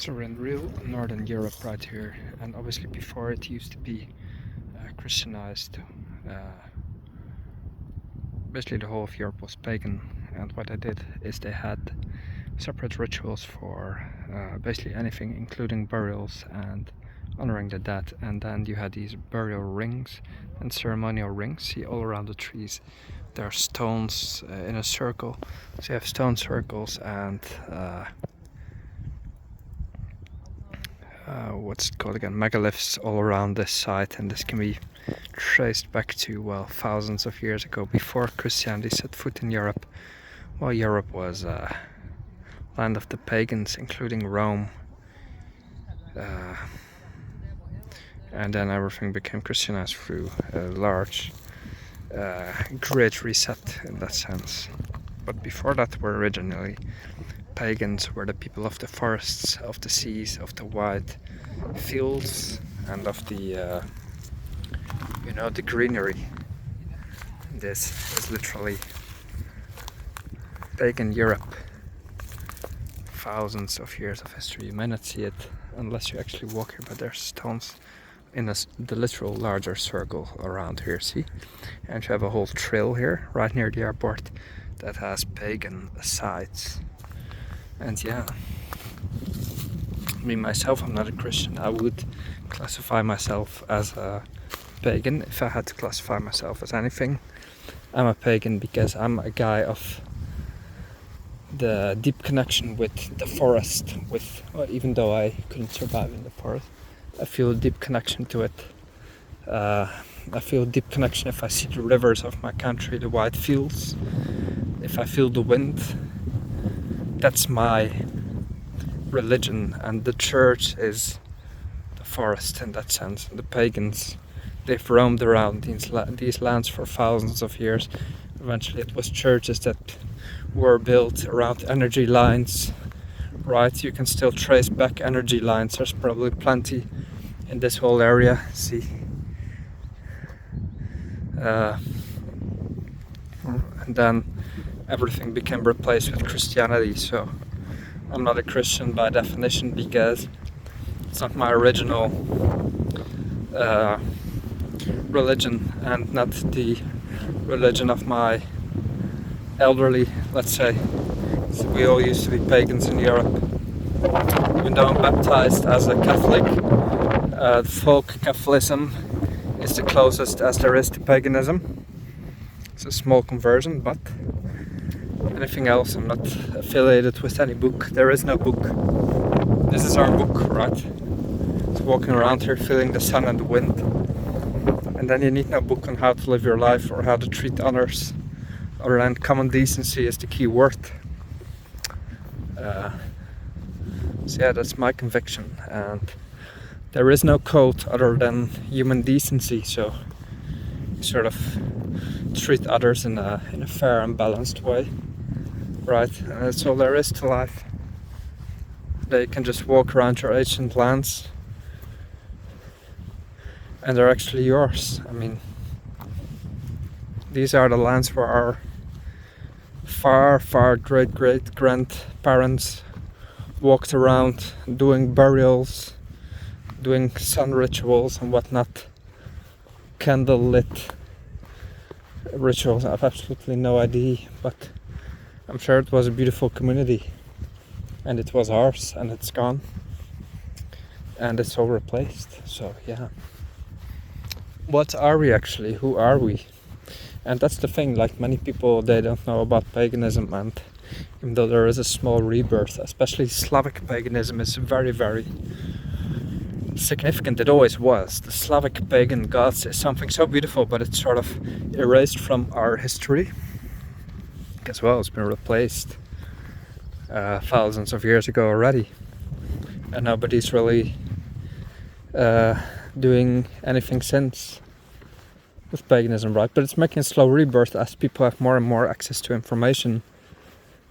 So we're in real Northern Europe right here, and obviously before it used to be Christianized. Uh, Basically the whole of Europe was pagan, and what they did is they had separate rituals for basically anything, including burials and honoring the dead. And then you had these burial rings and ceremonial rings. See, all around the trees there are stones in a circle, so you have stone circles and what's it called again, megaliths all around this site, and this can be traced back to, well, thousands of years ago, before Christianity set foot in Europe. Well, Europe was land of the pagans, including Rome, and then everything became Christianized through a large great reset in that sense. But before that were originally pagans, were the people of the forests, of the seas, of the wide fields, and of the the greenery. This is literally pagan Europe. Thousands of years of history. You may not see it unless you actually walk here, but there's stones in the literal larger circle around here, see? And you have a whole trail here, right near the airport, that has pagan sites. And yeah, me myself, I'm not a Christian. I would classify myself as a pagan if I had to classify myself as anything. I'm a pagan because I'm a guy of the deep connection with the forest, even though I couldn't survive in the forest, I feel a deep connection to it. I feel a deep connection if I see the rivers of my country, the wide fields, if I feel the wind. That's my religion, and the church is the forest in that sense. The pagans, they've roamed around these lands for thousands of years. Eventually it was churches that were built around energy lines, right? You can still trace back energy lines. There's probably plenty in this whole area, see? And then everything became replaced with Christianity, so I'm not a Christian by definition because it's not my original religion, and not the religion of my elderly, let's say. So we all used to be pagans in Europe. Even though I'm baptized as a Catholic, folk Catholicism is the closest as there is to paganism. It's a small conversion, but anything else, I'm not affiliated with any book. There is no book. This is our book, right? It's walking around here feeling the sun and the wind. And then you need no book on how to live your life or how to treat others, other than common decency is the key word. So yeah, that's my conviction, and there is no code other than human decency, so you sort of treat others in a fair and balanced way, right? And that's all there is to life. They can just walk around your ancient lands and they're actually yours. I mean, these are the lands where our far great grandparents walked around doing burials, doing sun rituals and whatnot, candle-lit rituals. I have absolutely no idea, but I'm sure it was a beautiful community, and it was ours, and it's gone, and it's all replaced. So yeah, what are we actually? Who are we? And that's the thing, like, many people, they don't know about paganism, and even though there is a small rebirth, especially Slavic paganism is very significant. It always was. The Slavic pagan gods is something so beautiful, but it's sort of erased from our history as well. It's been replaced thousands of years ago already, and nobody's really doing anything since with paganism, right? But it's making a slow rebirth as people have more and more access to information,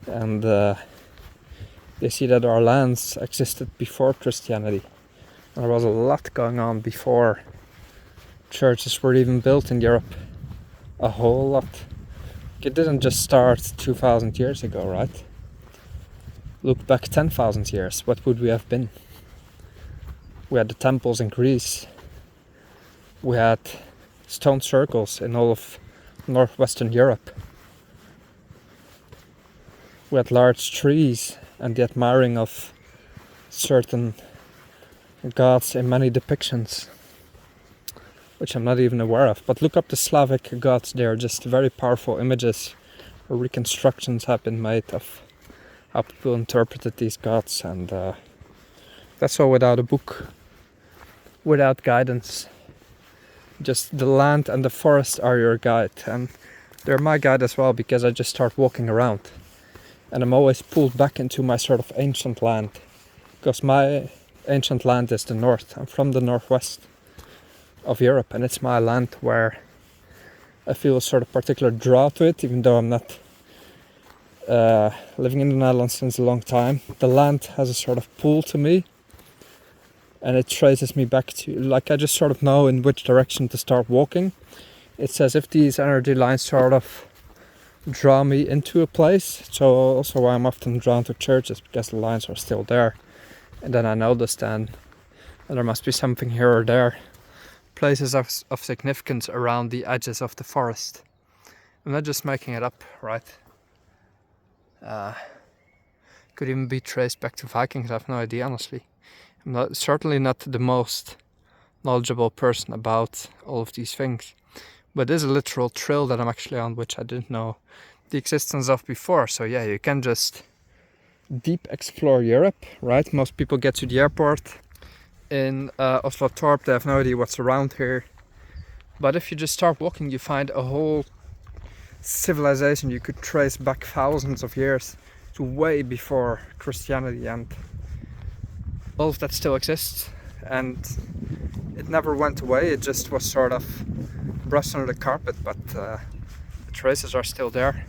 and they see that our lands existed before Christianity. There was a lot going on before churches were even built in Europe. A whole lot. It didn't just start 2000 years ago, right? look back 10,000 years, what would we have been? We had the temples in Greece. We had stone circles in all of northwestern Europe. We had large trees and the admiring of certain gods in many depictions, which I'm not even aware of. But look up the Slavic gods, they are just very powerful images or reconstructions have been made of how people interpreted these gods, and that's all without a book, without guidance. Just the land and the forest are your guide, and they're my guide as well, because I just start walking around and I'm always pulled back into my sort of ancient land, because my ancient land is the north. I'm from the northwest of Europe, and it's my land where I feel a sort of particular draw to it, even though I'm not living in the Netherlands since a long time. The land has a sort of pull to me, and it traces me back to, like, I just sort of know in which direction to start walking. It's as if these energy lines sort of draw me into a place. So also why I'm often drawn to churches, because the lines are still there, and then I notice then there must be something here or there, places of significance around the edges of the forest. I'm not just making it up, right? Could even be traced back to Vikings, I have no idea, honestly. I'm certainly not the most knowledgeable person about all of these things, but there's a literal trail that I'm actually on, which I didn't know the existence of before. So yeah, you can just deep explore Europe, right? Most people get to the airport in Oslo Torp, they have no idea what's around here. But if you just start walking, you find a whole civilization you could trace back thousands of years to way before Christianity, and all of that still exists, and it never went away. It just was sort of brushed under the carpet, but the traces are still there.